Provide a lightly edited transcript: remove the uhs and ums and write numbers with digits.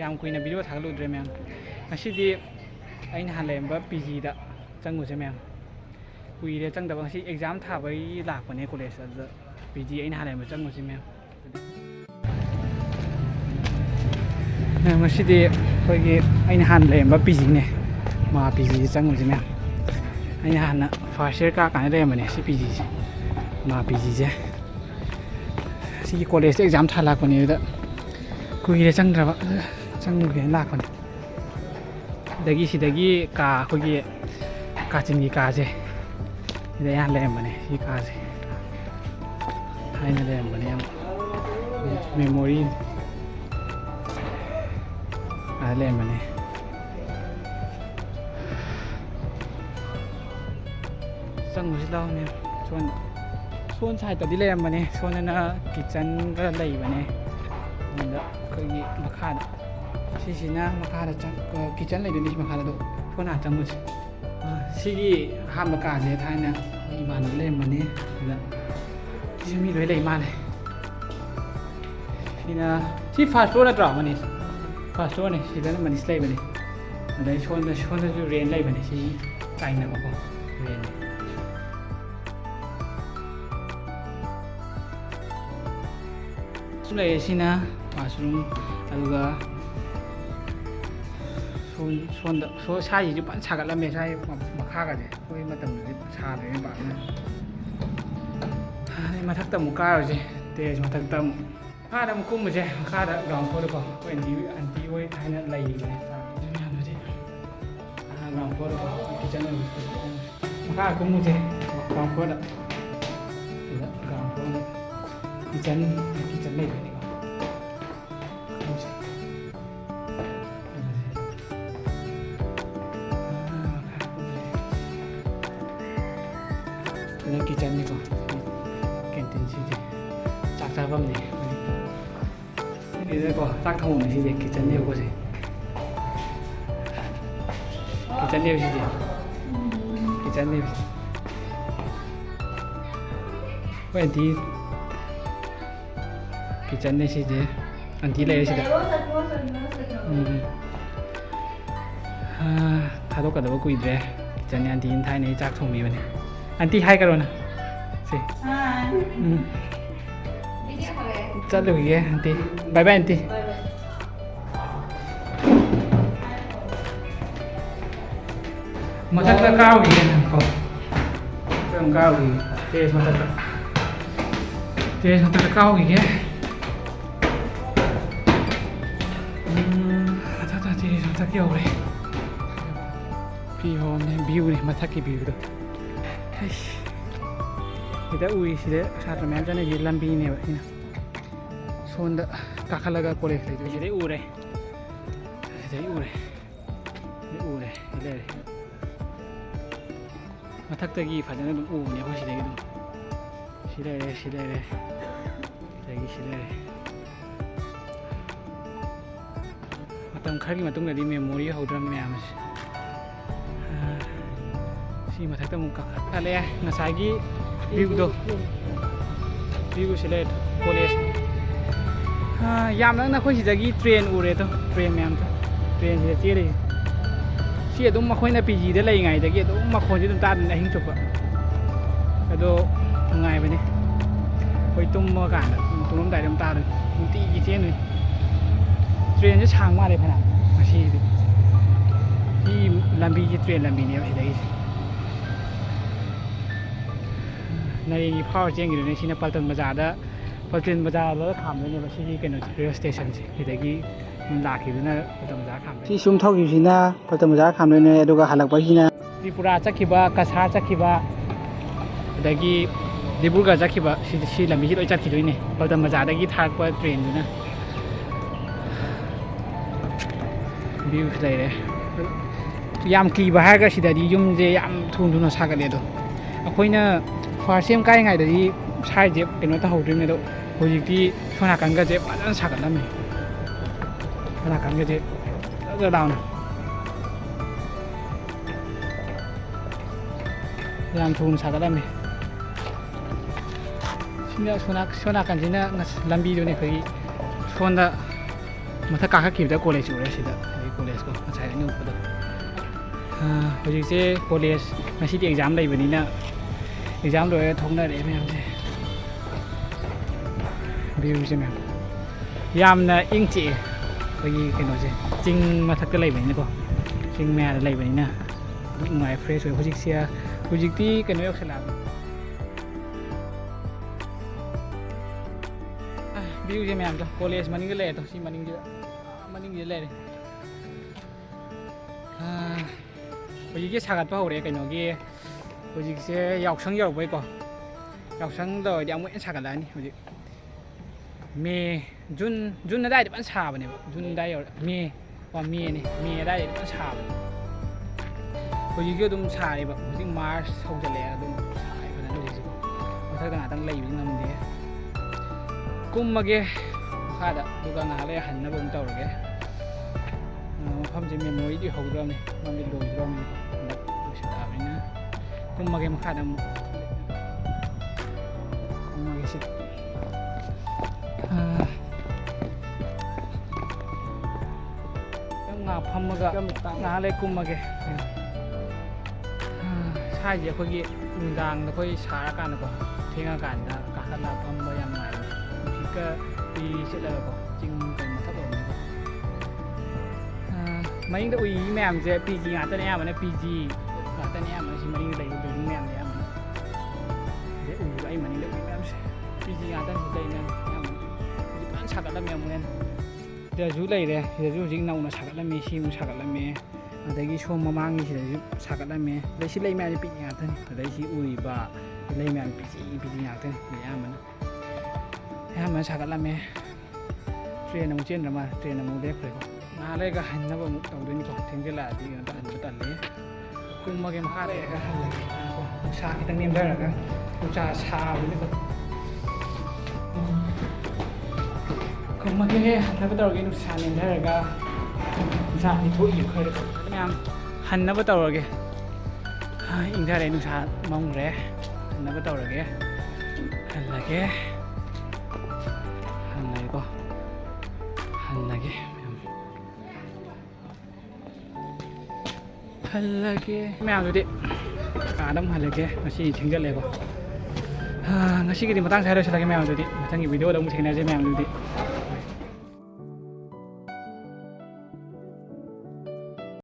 ꯌꯥꯝ ꯀꯨꯏꯅ ꯚꯤꯗꯤꯑꯣ ꯊꯥꯒꯠꯂꯨꯗ꯭ꯔꯦ ꯃꯌꯥꯝ ꯉꯁꯤꯗꯤ ꯑꯩꯅ ꯍꯥꯟꯅ ꯂꯩꯔꯝꯕ PGꯗ ꯆꯪꯉꯨꯁꯦ ꯃꯌꯥꯝ ꯀꯨꯏꯔꯦ ꯆꯪꯗꯕ ꯉꯁꯤ ꯑꯦꯛꯖꯥꯝ ꯊꯥꯕꯒꯤ ꯂꯥꯛꯄꯅꯦ ꯀꯣꯂꯦꯖꯇ ꯑꯗꯨꯗ PG ꯑꯩꯅ ꯍꯥꯟꯅ ꯂꯩꯔꯝꯕ ꯆꯪꯉꯨꯁꯦ ꯃꯌꯥꯝ ꯉꯁꯤꯗꯤ ꯑꯩꯈꯣꯏꯒꯤ ꯑꯩꯅ ꯍꯥꯟꯅ ꯂꯩꯔꯝꯕ PGꯅꯦ ꯃꯥ PGꯁꯦ ꯆꯪꯉꯨꯁꯦ ꯃꯌꯥꯝ ꯑꯩꯅ ꯍꯥꯟꯅ ꯐꯥꯔꯁ ꯏꯌꯔ ꯀꯥꯀꯥꯟꯗ ꯂꯩꯔꯝꯕꯅꯦ ꯁꯤ PGꯁꯦ ꯃꯥ PGꯁꯦ ꯁꯤꯒꯤ ꯀꯣꯂꯦꯖꯇ ꯑꯦꯛꯖꯥꯝ ꯊꯥ ꯂꯥꯛꯄꯅꯦ ꯑꯗꯨꯗ ꯀꯨꯏꯔꯦ ꯆꯪꯗ꯭ꯔꯕ ꯆꯪꯉꯨꯒꯦꯅ ꯂꯥꯛꯄꯅꯦ ꯁꯤꯗꯒꯤ ꯀꯥ ꯑꯩꯈꯣꯏꯒꯤ ꯀꯥꯆꯤꯟꯒꯤ ꯀꯥꯁꯦ ꯁꯤꯗ ꯌꯥꯝ ꯂꯩꯔꯝꯕꯅꯦ ꯁꯤ ꯀꯥꯁꯦ ꯊꯥꯏꯅ ꯂꯩꯔꯝꯕꯅꯦ ꯌꯥꯝ ꯃꯦꯃꯣꯔꯤ ꯂꯩꯔꯝꯕꯅꯦ ꯆꯪꯉꯨꯁꯤ ꯂꯥꯛꯑꯣꯅꯦ ꯁꯣꯟ ꯁꯥꯏꯠꯇꯗꯤ ꯂꯩꯔꯝꯕꯅꯦ ꯁꯣꯟꯗꯅ ꯀꯤꯠꯆꯟꯒ ꯂꯩꯕꯅꯦ ꯑꯗꯨꯗ ꯑꯩꯈꯣꯏꯒꯤ ꯃꯈꯥꯗ ꯁꯤꯁꯤꯅ ꯃꯈꯥꯗ ꯀꯤꯠꯆꯟ ꯂꯩꯗꯣꯏꯅꯤ ꯁꯤ ꯃꯈꯥꯗ ꯁꯣꯟ ꯍꯥꯟꯅ ꯆꯪꯉꯨꯁꯤ ꯁꯤꯒꯤ ꯑꯍꯥꯟꯕ ꯀꯥꯁꯦ ꯊꯥꯏꯅ ꯏꯃꯥꯟꯅꯕ ꯂꯩꯔꯝꯕꯅꯦ ꯑꯗꯨꯗ ꯁꯤꯁꯨ ꯃꯤ ꯂꯣꯏ ꯂꯩ ꯃꯥꯜꯂꯦ ꯁꯤ ꯐꯥꯔꯁ ꯐ꯭ꯂꯣꯔ ꯅꯠꯇ꯭ꯔꯣ ꯃꯅꯤꯁ ꯐꯥꯔꯁ ꯐ꯭ꯂꯣꯔꯅꯦ ꯁꯤꯗꯅ ꯃꯅꯤꯁ ꯂꯩꯕꯅꯦ ꯑꯗꯩ ꯁꯣꯟꯗꯁꯨ ꯔꯦꯟ ꯂꯩꯕꯅꯦ ꯁꯤ ꯇꯥꯏꯅꯕꯀꯣ ꯔꯦꯟ ꯂꯩꯔꯦ ꯁꯤꯅ ꯋꯥꯁꯔꯨꯝ ꯑꯗꯨꯒ ꯁꯣꯟꯗ ꯁꯥꯏꯁꯤꯁꯨ ꯐꯖꯅ ꯁꯥꯒꯠꯂꯝꯃꯦ ꯁꯥꯏ ꯃꯈꯥꯒꯁꯦ ꯑꯩꯈꯣꯏ ꯃꯇꯝꯗꯗꯤ ꯁꯥꯗ꯭ꯔꯦ ꯄꯥꯛꯅ ꯑꯗꯩ ꯃꯊꯛꯇ ꯑꯃꯨꯛ ꯀꯥꯔꯨꯁꯦ ꯇꯦꯔꯦꯁ ꯃꯊꯛꯇ ꯑꯃꯨꯛ ꯃꯈꯥꯗ ꯑꯃꯨꯛ ꯀꯨꯝꯕꯁꯦ ꯃꯈꯥꯗ ꯒ꯭ꯔꯥꯎꯟ ꯐ꯭ꯂꯣꯔꯗꯀꯣ ꯑꯩꯈꯣꯏ ꯑꯟꯇꯤ ꯍꯣꯏ ꯍꯥꯏꯅ ꯂꯩꯕꯅꯦ ꯃꯌꯥꯝꯗꯨꯗꯤ ꯒ꯭ꯔꯥꯎꯟ ꯐ꯭ꯂꯣꯔꯗꯀꯣ ꯀꯤꯠꯆꯟ ꯃꯈꯥꯗ ꯀꯨꯝꯃꯨꯁꯦ ꯒ꯭ꯔꯥꯎꯟ ꯐ꯭ꯂꯣꯔꯗ ꯑꯗꯨꯗ ꯒ꯭ꯔꯥꯎꯟ ꯐ꯭ꯂꯣꯔꯗ ꯀꯤꯠꯆꯟ ꯂꯩꯕꯅꯤꯀꯣ ꯑꯗꯨꯅ ꯀꯤꯠꯆꯟꯅꯤꯀꯣ ꯀꯦꯟꯇꯤꯟꯁꯤꯁꯦ ꯆꯥꯛ ꯆꯥꯐꯝꯅꯤ ꯁꯤꯗꯀꯣ ꯆꯥꯛ ꯊꯣꯡꯕꯅꯤ ꯁꯤꯁꯦ ꯀꯤꯠꯆꯟꯅꯦꯕꯀꯣ ꯁꯤ ꯀꯤꯠꯆꯟꯅꯦꯕ ꯁꯤꯁꯦ ꯀꯤꯠꯆꯟꯅꯦꯕ ꯍꯣꯏ ꯑꯟꯇꯤ ꯀꯤꯠꯆꯟꯅꯦ ꯁꯤꯁꯦ ꯑꯟꯇꯤ ꯂꯩꯔꯦ ꯁꯤꯗ ꯊꯥꯗꯣꯛꯀꯗꯕ ꯀꯨꯏꯗ꯭ꯔꯦ ꯀꯤꯠꯆꯟꯅꯦ ꯑꯟꯇꯤꯅ ꯊꯥꯏꯅ ꯆꯥꯛ ꯊꯣꯡꯕꯤꯕꯅꯦ ꯑꯟꯇꯤ ꯍꯥꯏ ꯀꯔꯣꯅ ꯁꯤ ꯆꯠꯂꯨꯈꯤꯒꯦ ꯑꯟꯇꯤ ꯕꯥꯏ ꯕꯥꯏ ꯑꯟꯇꯤ ꯃꯊꯛꯇ ꯀꯥꯔꯨꯈꯤꯒꯦ ꯀꯣ ꯀꯥꯔꯨꯈꯤꯒꯦ ꯇꯦꯔꯦꯁ ꯃꯊꯛꯇ ꯀꯥꯔꯨꯈꯤꯒꯦ ꯇꯦꯔꯦꯁ ꯃꯊꯛ ꯌꯧꯔꯦ ꯐꯤꯍꯣꯝꯅꯦ ꯚ꯭ꯌꯨꯅꯦ ꯃꯊꯛꯀꯤ ꯚ꯭ꯌꯨꯗꯣ ꯁꯤꯗ ꯎꯏ ꯁꯤꯗ ꯁꯥꯇ꯭ꯔ ꯃꯌꯥꯝ ꯆꯠꯅꯩꯁꯤ ꯂꯝꯕꯤꯅꯦꯕ ꯁꯤꯅ ꯁꯣꯟꯗ ꯀꯥꯈꯠꯂꯒ ꯀꯣꯂꯦꯖ ꯂꯩꯗꯣꯏ ꯁꯤꯗꯩ ꯎꯔꯦ ꯂꯩꯔꯦ ꯃꯊꯛꯇꯒꯤ ꯐꯖꯅ ꯑꯗꯨꯝ ꯎꯕꯅꯦ ꯑꯩꯈꯣꯏ ꯁꯤꯗꯒꯤ ꯑꯗꯨꯝ ꯁꯤ ꯂꯩꯔꯦ ꯃꯇꯝ ꯈꯔꯒꯤ ꯃꯇꯨꯡꯗꯗꯤ ꯃꯦꯃꯣꯔꯤ ꯍꯧꯗ꯭ꯔꯕ ꯃꯌꯥꯝꯁꯦ ꯁꯤ ꯃꯊꯛꯇ ꯑꯃꯨꯛ ꯀꯥꯈꯠꯂꯦ ꯉꯁꯥꯏꯒꯤ ꯚ꯭ꯌꯨꯁꯤ ꯂꯩꯔꯦ ꯀꯣꯂꯦꯖ ꯌꯥꯝ ꯅꯛꯅ ꯑꯩꯈꯣꯏ ꯁꯤꯗꯒꯤ ꯇ꯭ꯔꯦꯟ ꯎꯔꯦꯗꯣ ꯇ꯭ꯔꯦꯟ ꯃꯌꯥꯝꯗꯣ ꯇ꯭ꯔꯦꯟꯁꯤꯗ ꯆꯦꯜꯂꯤꯁꯦ ꯁꯤ ꯑꯗꯨꯝ ꯑꯩꯈꯣꯏꯅ PGꯗ ꯂꯩꯔꯤꯉꯩꯗꯒꯤ ꯑꯗꯨꯝ ꯃꯈꯣꯟꯁꯤ ꯑꯗꯨꯝ ꯇꯥꯗꯣꯏꯅꯤ ꯑꯍꯤꯡ ꯆꯨꯞꯄ ꯑꯗꯣ ꯅꯨꯡꯉꯥꯏꯕꯅꯦ ꯑꯩꯈꯣꯏ ꯇꯨꯝꯃꯀꯥꯟꯗ ꯇꯨꯝꯃꯝꯗꯥꯏꯗ ꯑꯗꯨꯝ ꯇꯥꯗꯣꯏꯅꯤ ꯅꯨꯡꯇꯤꯒꯤ ꯆꯦꯟꯗꯣꯏꯅꯤ ꯇ꯭ꯔꯦꯟꯁꯦ ꯁꯥꯡ ꯃꯥꯜꯂꯦ ꯐꯅꯌꯥꯝ ꯉꯁꯤꯗꯤ ꯁꯤ ꯂꯝꯕꯤꯁꯦ ꯇ꯭ꯔꯦꯟ ꯂꯝꯕꯤꯅꯦꯕ ꯁꯤꯗꯒꯤꯁꯦ ꯅꯔꯦꯡꯒꯤ ꯐꯥꯎꯔ ꯆꯦꯟꯈꯤꯗꯣꯏꯅꯦ ꯁꯤꯅ ꯄꯜꯇꯟ ꯕꯖꯥꯔꯗ ꯈꯥꯝꯗꯣꯏꯅꯦꯕ ꯁꯤꯒꯤ ꯀꯩꯅꯣꯁꯦ ꯔꯦꯜ ꯏꯁꯇꯦꯁꯟꯁꯦ ꯁꯤꯗꯒꯤ ꯂꯥꯛꯈꯤꯕꯗꯨꯅ ꯄꯜꯇꯟ ꯕꯖꯥꯔ ꯈꯥꯝꯗꯣꯏꯅꯦ ꯁꯤ ꯁꯨꯝ ꯊꯧꯈꯤꯕꯁꯤꯅ ꯄꯜꯇꯟ ꯕꯖꯥꯔ ꯈꯥꯝꯗꯣꯏꯅꯦ ꯑꯗꯨꯒ ꯍꯜꯂꯛꯄꯁꯤꯅ ꯇ꯭ꯔꯤꯄꯨꯔꯥ ꯆꯠꯈꯤꯕ ꯀꯁꯥꯔ ꯆꯠꯈꯤꯕ ꯑꯗꯒꯤ ꯗꯤꯕ꯭ꯔꯨꯒꯔ ꯆꯠꯈꯤꯕ ꯁꯤ ꯂꯝꯕꯤꯁꯤ ꯂꯣꯏ ꯆꯠꯈꯤꯗꯣꯏꯅꯦ ꯄꯜꯇꯟ ꯕꯖꯥꯔꯗꯒꯤ ꯊꯥꯔꯛꯄ ꯇ꯭ꯔꯦꯟꯗꯨꯅ ꯚ꯭ꯌꯨꯁ ꯂꯩꯔꯦ ꯌꯥꯝ ꯀꯤꯕ ꯍꯥꯏꯔꯒ ꯁꯤꯗꯗꯤ ꯌꯨꯝꯁꯦ ꯌꯥꯝ ꯊꯨꯅ ꯁꯥꯒꯠꯂꯦ ꯑꯗꯣ ꯑꯩꯈꯣꯏꯅ ꯐꯥꯔꯁ ꯁꯦꯝ ꯀꯥꯏꯉꯩꯗꯗꯤ ꯁꯥꯏꯁꯦ ꯀꯩꯅꯣ ꯇꯧꯍꯧꯗ꯭ꯔꯤꯕꯅꯤ ꯑꯗꯣ ꯍꯧꯖꯤꯛꯇꯤ ꯁꯣꯝ ꯅꯥꯀꯟꯒꯁꯦ ꯐꯖꯅ ꯁꯥꯒꯠꯂꯝꯃꯦ ꯁꯣꯝ ꯅꯥꯀꯟꯒꯁꯦ ꯐꯖꯅ ꯂꯥꯎꯅ ꯌꯥꯝ ꯊꯨꯅ ꯁꯥꯒꯠꯂꯝꯃꯦ ꯁꯤꯅ ꯁꯣꯝ ꯅꯥꯀꯟꯁꯤꯅ ꯂꯝꯕꯤꯗꯨꯅꯦ ꯑꯩꯈꯣꯏꯒꯤ ꯃꯊꯛ ꯀꯥꯈꯠꯈꯤꯕꯗ ꯀꯣꯂꯦꯖ ꯎꯔꯦ ꯁꯤꯗ ꯑꯩ ꯀꯣꯂꯦꯖꯀꯣ ꯉꯁꯥꯏ ꯑꯩꯅ ꯎꯕꯗꯣ ꯍꯧꯖꯤꯛꯁꯦ ꯀꯣꯂꯦꯖ ꯉꯁꯤꯗꯤ ꯑꯦꯛꯖꯥꯝ ꯂꯩꯕꯅꯤꯅ ꯑꯦꯛꯖꯥꯝ ꯂꯣꯏꯔꯒ ꯊꯣꯛꯅꯔꯛꯑꯦ ꯃꯌꯥꯝꯁꯦ ꯚ꯭ꯌꯨꯁꯦ ꯃꯌꯥꯝ ꯌꯥꯝꯅ ꯏꯪ ꯆꯤꯛꯑꯦ ꯑꯩꯈꯣꯏꯒꯤ ꯀꯩꯅꯣꯁꯦ ꯆꯤꯡ ꯃꯊꯛꯇ ꯂꯩꯕꯅꯤꯅꯀꯣ ꯆꯤꯡ ꯃꯌꯥꯗ ꯂꯩꯕꯅꯤꯅ ꯑꯗꯨꯝ ꯅꯨꯡꯉꯥꯏ ꯐ꯭ꯔꯦꯁ ꯑꯣꯏ ꯍꯧꯖꯤꯛꯇꯤ ꯀꯩꯅꯣ ꯌꯧꯁꯜꯂꯛꯑꯕꯅꯤ ꯚ꯭ꯌꯨꯁꯦ ꯃꯌꯥꯝꯗꯣ ꯀꯣꯂꯦꯖ ꯃꯅꯤꯡꯗ ꯂꯩꯔꯦ ꯁꯤ ꯃꯅꯤꯡꯁꯤꯗ ꯂꯩꯔꯦ ꯍꯧꯖꯤꯛꯁꯦ ꯁꯥꯒꯠꯄ ꯍꯧꯔꯦ ꯀꯩꯅꯣꯒꯤ ꯍꯧꯖꯤꯛꯁꯦ ꯌꯥꯎꯁꯪ ꯌꯧꯔꯛꯄꯩꯀꯣ ꯌꯥꯎꯁꯪ ꯇꯧꯔꯗꯤ ꯑꯃꯨꯛ ꯍꯦꯟꯅ ꯁꯥꯒꯠꯂꯛꯑꯅꯤ ꯍꯧꯖꯤꯛ ꯃꯦ ꯖꯨꯟ ꯑꯗꯥꯏꯗ ꯐꯖꯅ ꯁꯥꯕꯅꯦꯕ ꯖꯨꯟ ꯑꯗꯥꯏ ꯌꯧꯔꯛ ꯃꯦꯅꯦ ꯃꯦ ꯑꯗꯥꯏꯗ ꯐꯖꯅ ꯁꯥꯕꯅꯦ ꯍꯧꯖꯤꯛꯁꯨ ꯑꯗꯨꯝ ꯁꯥꯔꯦꯕ ꯍꯧꯖꯤꯛ ꯃꯥꯔꯆ ꯍꯧꯖꯤꯜꯂꯛꯑꯦ ꯑꯗꯨꯝ ꯁꯥꯔꯦ ꯐꯖꯅ ꯍꯧꯖꯤꯛꯁꯤꯀꯣ ꯃꯊꯛꯇ ꯉꯥꯛꯇꯪ ꯂꯩꯕꯗꯤ ꯉꯝꯗꯦ ꯀꯨꯝꯃꯒꯦ ꯃꯈꯥꯗ ꯑꯗꯨꯒ ꯉꯥꯏꯍꯥꯛ ꯂꯩꯔ ꯍꯟꯅꯕ ꯑꯃꯨꯛ ꯇꯧꯔꯒꯦ ꯃꯐꯝꯁꯦ ꯃꯦꯃꯣꯔꯤꯗꯤ ꯍꯧꯗ꯭ꯔꯕꯅꯤ ꯃꯐꯝꯁꯦ ꯂꯣꯏꯗ꯭ꯔꯕꯅꯤ ꯍꯟꯗꯛ ꯂꯣꯏꯁꯤꯜꯂꯛꯑꯕꯅꯤꯅ ꯀꯨꯝꯃꯒꯦ ꯃꯈꯥꯗ ꯑꯃꯨꯛ ꯀꯨꯝꯃꯒꯦ ꯁꯤꯗ ꯉꯥꯏꯍꯥꯛ ꯐꯝꯃꯒ ꯉꯥꯏꯍꯥꯛ ꯂꯩ ꯀꯨꯝꯃꯒꯦ ꯁꯥꯏꯁꯦ ꯑꯩꯈꯣꯏꯒꯤ ꯅꯨꯡꯗꯥꯡꯗ ꯑꯩꯈꯣꯏ ꯁꯥꯔꯀꯥꯟꯗꯀꯣ ꯊꯦꯡꯉꯀꯥꯟꯗ ꯀꯥꯈꯠꯂ ꯐꯝꯕ ꯌꯥꯝ ꯅꯨꯡꯉꯥꯏꯕꯅꯦ ꯅꯨꯡꯁꯤꯠꯀ ꯆꯠꯂꯒꯀꯣ ꯆꯤꯡ ꯀꯩ ꯃꯊꯛ ꯑꯣꯏꯕꯅꯤꯀꯣ ꯃꯅꯤꯡꯗ ꯎꯏ ꯃꯌꯥꯝꯁꯦ ꯄꯤ ꯖꯤ ꯉꯥꯛꯇꯅꯦ ꯑꯌꯥꯝꯕꯅ ꯄꯤ ꯖꯤ ꯉꯥꯛꯇꯅꯦ ꯑꯌꯥꯝꯕꯅ ꯁꯤ ꯃꯅꯤꯡꯗ ꯂꯩꯕ ꯕꯤꯜꯗꯤꯡ ꯃꯌꯥꯝꯁꯦ ꯑꯌꯥꯝꯕꯅ ꯑꯗꯩ ꯎꯏꯕ ꯑꯩ ꯃꯅꯤꯡꯗ ꯎꯏ ꯃꯌꯥꯝꯁꯦ ꯄꯤ ꯖꯤ ꯉꯥꯛꯇꯅꯤ ꯂꯩꯅ ꯑꯌꯥꯝꯕꯅ ꯍꯧꯖꯤꯛ ꯐꯖꯅ ꯁꯥꯒꯠꯂꯝꯃꯦ ꯑꯃꯨꯛ ꯍꯦꯟꯅ ꯁꯤꯗꯁꯨ ꯂꯩꯔꯦ ꯁꯤꯗꯁꯨ ꯍꯧꯖꯤꯛ ꯅꯧꯅ ꯁꯥꯒꯠꯂꯝꯃꯤ ꯁꯤꯃꯨꯛ ꯁꯥꯒꯠꯂꯝꯃꯦ ꯑꯗꯒꯤ ꯁꯣꯝ ꯃꯃꯥꯡꯒꯤ ꯁꯤꯗꯁꯨ ꯁꯥꯒꯠꯂꯝꯃꯦ ꯑꯗꯩ ꯁꯤ ꯂꯩ ꯃꯌꯥꯝꯁꯦ ꯄꯤ ꯖꯤ ꯉꯥꯛꯇꯅꯤ ꯑꯗꯩ ꯁꯤ ꯎꯔꯤꯕ ꯂꯩ ꯃꯌꯥꯝ ꯄꯤ ꯖꯤ ꯉꯥꯛꯇꯅꯤ ꯑꯌꯥꯝꯕꯅ ꯁꯥꯒꯠꯂꯝꯃꯦ ꯇ꯭ꯔꯦꯟ ꯑꯃꯨꯛ ꯆꯦꯟꯗ꯭ꯔ ꯃꯥꯜꯂꯦ ꯇ꯭ꯔꯦꯟ ꯑꯃꯨꯛ ꯂꯦꯞꯈ꯭ꯔꯦꯀꯣ ꯉꯥꯏꯍꯥꯛ ꯂꯩꯔꯒ ꯍꯟꯅꯕ ꯑꯃꯨꯛ ꯇꯧꯗꯣꯏꯅꯤꯀꯣ ꯊꯦꯡꯖꯤꯜꯂꯛꯑꯗꯤ ꯀꯩꯅꯣ ꯍꯟꯕ ꯇꯜꯂꯦ ꯀꯨꯝꯃꯒꯦ ꯃꯈꯥ ꯂꯩꯔꯒ ꯍꯜꯂꯒꯦ ꯅꯨꯡꯁꯥ ꯈꯤꯇꯪ ꯅꯦꯝꯊꯔꯒ ꯅꯨꯡꯁꯥ ꯁꯥꯕꯅꯤꯀꯣ ꯀꯨꯝꯃꯒꯦ ꯍꯟꯅꯕ ꯇꯧꯔꯒꯦ ꯅꯨꯡꯁꯥ ꯅꯦꯝꯊꯔꯒ ꯅꯨꯡꯁꯥ ꯊꯣꯛꯏ ꯈꯔ ꯃꯌꯥꯝ ꯍꯟꯅꯕ ꯇꯧꯔꯒꯦ ꯏꯪꯊꯔꯦ ꯅꯨꯡꯁꯥ ꯃꯝꯈ꯭ꯔꯦ ꯍꯟꯅꯕ ꯇꯧꯔꯒꯦ ꯍꯜꯂꯒꯦꯀꯣ ꯍꯜꯂꯒꯦ ꯃꯌꯥꯝꯗꯨꯗꯤ ꯀꯥꯗ ꯑꯃꯨꯛ ꯍꯜꯂꯒꯦ ꯉꯁꯤ ꯊꯦꯡꯖꯜꯂꯦꯀꯣ ꯉꯁꯤꯒꯤꯗꯤ ꯃꯇꯥꯡ ꯁ꯭ꯋꯥꯏꯗ ꯂꯣꯏꯁꯤꯜꯂꯒꯦ ꯃꯌꯥꯝꯗꯨꯗꯤ ꯃꯊꯪꯒꯤ ꯚꯤꯗꯤꯑꯣꯗ ꯑꯃꯨꯛ ꯊꯦꯡꯅꯖꯦ ꯃꯌꯥꯝꯗꯨꯗꯤ